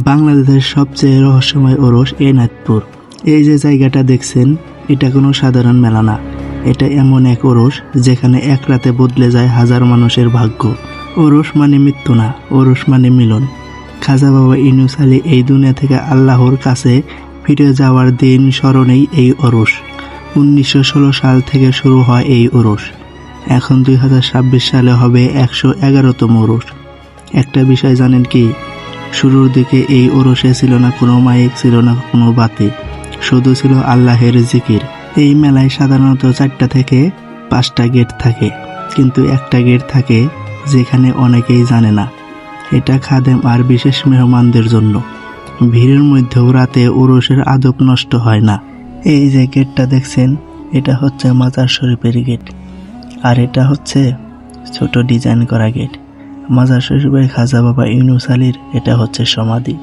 বাংলাদেশের সবচেয়ে রহস্যময় ওরস এনায়তপুর। এই যে জায়গাটা দেখছেন, এটা কোনো সাধারণ মেলা না। এটা এমন এক ওরস যেখানে এক রাতে বদলে যায় হাজার মানুষের ভাগ্য। ওরস মানে মৃত্যু না, ওরস মানে মিলন। খাজা বাবা ইউনুস আলী এই দুনিয়া থেকে আল্লাহর কাছে ফিরে যাওয়ার দিন স্মরণেই এই ওরস। 1916 সাল থেকে শুরু হয় এই ওরস। এখন 2026 সালে হবে 111তম ওরস। একটা বিষয় জানেন কি? শুরুর দিকে এই ওরসে ছিল না কোনো মাইক, ছিল না কোনো বাতি, শুধু ছিল আল্লাহের জিকির। এই মেলায় সাধারণত 4টা থেকে 5টা গেট থাকে, কিন্তু একটা গেট থাকে যেখানে অনেকেই জানে না। এটা খাদেম আর বিশেষ মেহমানদের জন্য। ভিড়ের মধ্যেও রাতে ওরসের আদব নষ্ট হয় না। এই যে গেটটা দেখছেন, এটা হচ্ছে মাজার শরীফের গেট, আর এটা হচ্ছে ছোট ডিজাইন করা গেট। মাজার শরীফের খাজা বাবা ইউনুস আলীর এটা হচ্ছে সমাধি।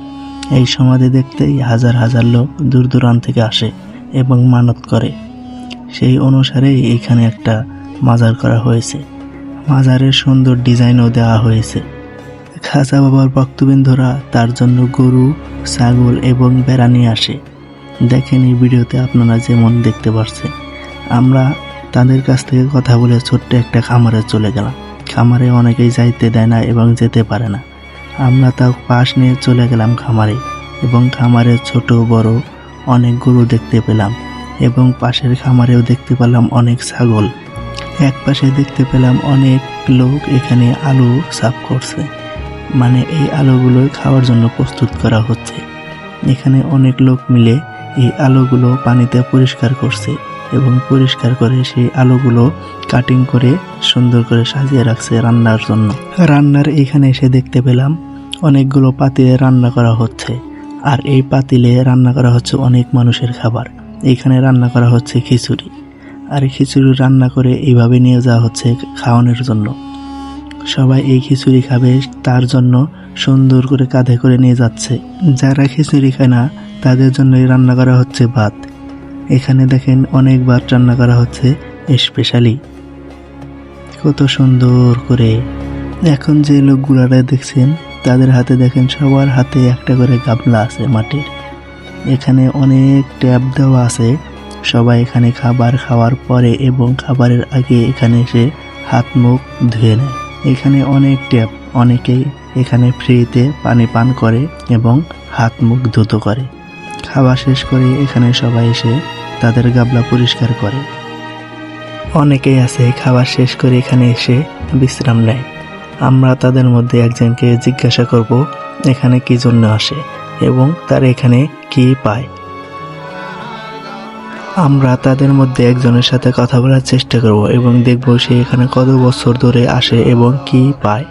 এই সমাধি দেখতেই হাজার হাজার লোক দূর দূরান্ত থেকে আসে এবং মানত করে। সেই অনুসারেই এখানে একটা মাজার করা হয়েছে। মাজারের সুন্দর ডিজাইনও দেওয়া হয়েছে। খাজা বাবার ভক্তবৃন্দরা তার জন্য গরু, ছাগল এবং ভেড়া নিয়ে আসে। দেখেন এই ভিডিওতে আপনারা যেমন দেখতে পাচ্ছেন। আমরা তাদের কাছ থেকে কথা বলে ছোট্ট একটা খামারে চলে গেলাম। খামারে অনেকেই যাইতে দেয় না এবং যেতে পারে না। আমরা তাও পাশ নিয়ে চলে গেলাম খামারে, এবং খামারে ছোট বড় অনেক গরু দেখতে পেলাম, এবং পাশের খামারেও দেখতে পেলাম অনেক ছাগল। এক পাশে দেখতে পেলাম অনেক লোক এখানে আলু সাফ করছে, মানে এই আলুগুলো খাওয়ার জন্য প্রস্তুত করা হচ্ছে। এখানে অনেক লোক মিলে এই আলুগুলো পানিতে পরিষ্কার করছে, এবং পরিষ্কার করে সেই আলুগুলো কাটিং করে সুন্দর করে সাজিয়ে রাখছে রান্নার জন্য। রান্নার এখানে এসে দেখতে পেলাম অনেকগুলো পাতিলে রান্না করা হচ্ছে, আর এই পাতিলে রান্না করা হচ্ছে অনেক মানুষের খাবার। এখানে রান্না করা হচ্ছে খিচুড়ি, আর খিচুড়ি রান্না করে এইভাবে নিয়ে যাওয়া হচ্ছে খাওয়ানোর জন্য। সবাই এই খিচুড়ি খাবে, তার জন্য সুন্দর করে কাঁধে করে নিয়ে যাচ্ছে। যারা খিচুড়ি খায় না তাদের জন্যই রান্না করা হচ্ছে ভাত। এখানে দেখেন অনেক ভাত রান্না করা হচ্ছে স্পেশালি, কত সুন্দর করে। এখন যে লোকগুলারা দেখছেন তাদের হাতে দেখেন সবার হাতে একটা করে গামলা আছে মাটির। এখানে অনেক ট্যাপ দেওয়া আছে। সবাই এখানে খাবার খাওয়ার পরে এবং খাবারের আগে এখানে এসে হাত মুখ ধুয়ে নেয়। এখানে অনেক ট্যাপ, অনেকেই এখানে ফ্রিতে পানি পান করে এবং হাত মুখ ধুতো করে। খাওয়া শেষ করে এখানে সবাই এসে তাদের গামলা পরিষ্কার করে। অনেকেই আছে খাবার শেষ করে এখানে এসে বিশ্রাম নেয়। আমরা তাদের মধ্যে একজনকে জিজ্ঞাসা করব এখানে কি জন্য আসে এবং তারা এখানে কি পায়। আমরা তাদের মধ্যে একজনের সাথে কথা বলার চেষ্টা করব এবং দেখব সে এখানে কত বছর ধরে আসে এবং কি পায়।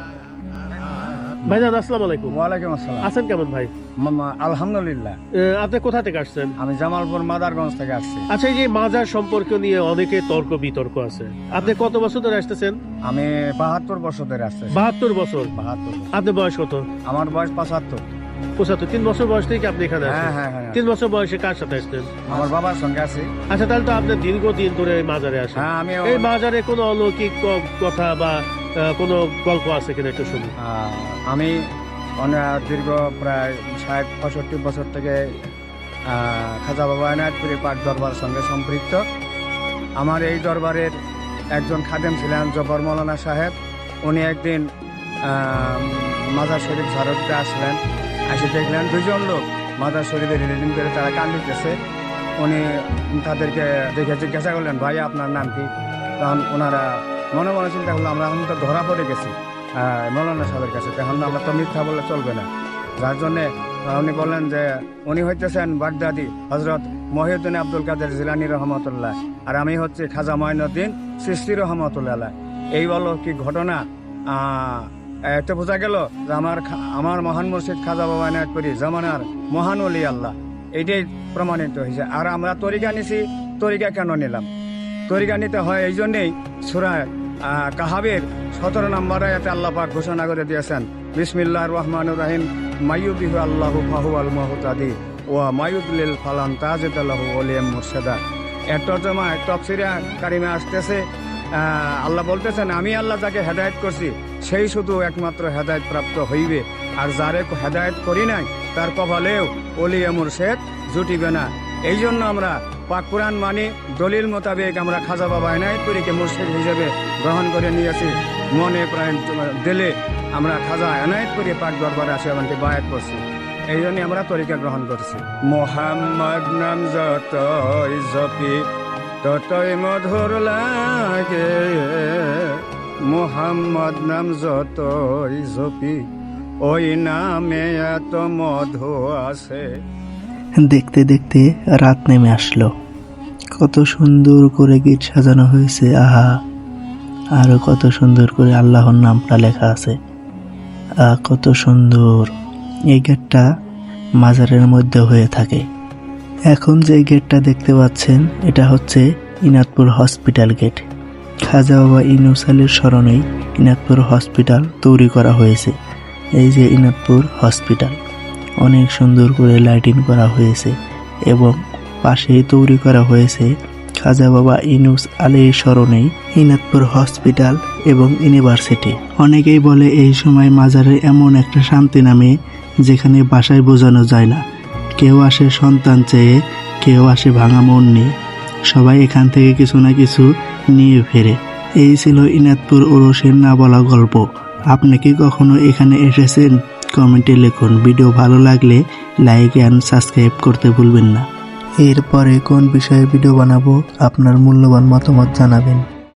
ভাইজান আসসালামু আলাইকুম। ওয়ালাইকুম আসসালাম। আছেন কেমন ভাই? আলহামদুলিল্লাহ। আপনি কোথা থেকে আসছেন? আমি জামালপুর মাদারগঞ্জ থেকে আসছি। আচ্ছা, এই যে মাজার সম্পর্ক নিয়ে অনেকে তর্ক বিতর্ক আছে। আপনি কত বছর ধরে আসতেছেন? আমি 72 বছর ধরে আসছি। 72 বছর। 72 বছর। আপনার বয়স কত? আমার বয়স 75। 75। 3 বছর বয়স থেকে আপনি এখানে হ্যাঁ আসছেন? হ্যাঁ হ্যাঁ। 3 বছর বয়সে কার সাথে আসছেন? আমার বাবার সঙ্গে আছি। আচ্ছা, তাহলে তো আপনি দীর্ঘদিন ধরে এই মাজারে আসেন। হ্যাঁ, আমি এই মাজারে কোনো অলৌকিক কথা বা কোনো গল্প আছে কিনা একটু শুনি। আমি দীর্ঘ প্রায় 60-65 বছর থেকে খাজা বাবা এনায়েতপুর পাক দরবার সঙ্গে সম্পৃক্ত। আমার এই দরবারের একজন খাদেম ছিলেন জবর মৌলানা সাহেব। উনি একদিন মাজার শরীফ ঝাড়তে আসলেন, এসে দেখলেন 2জন লোক মাজার শরীফে রিলেটিং করে তারা কান্দিতেছে। উনি তাদেরকে দেখে জিজ্ঞাসা করলেন, ভাই আপনার নাম কি? তখন ওনারা মনে মনে চিন্তা করলো আমরা এখন তো ধরা পড়ে গেছি মৌলানা সাহেবের কাছে, তখন আমরা তো মিথ্যা বললে চলবে না। যার জন্যে উনি বললেন যে উনি হইতেছেন বাগদাদি হজরত মহিউদ্দিন আব্দুল কাদের জিলানী রহমতুল্লাহ, আর আমি হচ্ছে খাজা মঈনুদ্দিন চিশতি রহমতুল্লাহ। এই বলো কি ঘটনা। এতে বোঝা গেল যে আমার মহান মুর্শিদ খাজা বাবা এনায়েতপুরী জামানার মহান ওলি আল্লাহ, এইটাই প্রমাণিত হয়েছে। আর আমরা তরিকা নিছি। তরিকা কেন নিলাম? তরিকা নিতে হয় এই জন্যেই সূরা কাহাবের 17 নম্বর আয়াতে আল্লাহ পাক ঘোষণা করে দিয়েছেন, বিসমিল্লাহির রহমানির রহিম, মাইয়ুদিহু আল্লাহু ফাহুয়াল মুহতাদি ওয়া মাইয়ুদলিল ফালান তাজিদ লাহু ওলিয়াম মুরশিদা। এর তরজমায় তাফসীরে কারিমে আসতেছে, আল্লাহ বলতেছেন আমি আল্লাহ যাকে হেদায়েত করছি সেই শুধু একমাত্র হেদায়েত প্রাপ্ত হইবে, আর যারে হেদায়েত করি নাই তার কপালেও ওলিয়ে মুর্শেদ জুটিবে না। এই জন্য আমরা পাক কোরআন মানি, দলিল মোতাবেক আমরা খাজা বাবা এনায়েতপুরীকে মুর্শিদ হিসেবে গ্রহণ করে নিয়েছি। মনে প্রাণ দিলে আমরা খাজা এনায়েতপুরী পাক দরবারে আসে আমাকে বায়াত করছি। এই জন্য আমরা তরিকা গ্রহণ করছি। মোহাম্মদ নাম যতই জপি ততই মধুর লাগে, মোহাম্মদ নাম যতই জপি ওই নামে এত মধু আছে। দেখতে দেখতে রাত নেমে আসলো। কত সুন্দর করে গেট সাজানো হয়েছে, আহা! আরো কত সুন্দর করে আল্লাহর নামটা লেখা আছে, কত সুন্দর। এই গেটটা মাজারের মধ্যে হয়ে থাকে। এখন যে গেটটা দেখতে পাচ্ছেন এটা হচ্ছে ইনাতপুর হসপিটাল গেট। খাজা বাবা ইউনূস আলীর স্মরণেই ইনাতপুর হসপিটাল তৈরি করা হয়েছে। এই যে ইনাতপুর হসপিটাল, অনেক সুন্দর করে লাইটিং করা হয়েছে এবং পাশেই তৈরি করা হয়েছে খাজা বাবা ইউনূস আলীর স্মরণেই ইনাতপুর হসপিটাল এবং ইউনিভার্সিটি। অনেকেই বলে এই সময় মাজারে এমন একটা শান্তি নামে যেখানে ভাষায় বোঝানো যায় না। কেউ আসে সন্তান চেয়ে, কেউ আসে ভাঙা মন নিয়ে, সবাই এখান থেকে কিছু না কিছু নিয়ে ফেরে। এই ছিল ইনাতপুর ওরসের না বলা গল্প। আপনি কি কখনো এখানে এসেছেন? কমেন্টে লিখুন। ভিডিও ভালো লাগলে লাইক অ্যান্ড সাবস্ক্রাইব করতে ভুলবেন না। এরপরে কোন বিষয়ে ভিডিও বানাবো আপনার মূল্যবান মতামত জানাবেন।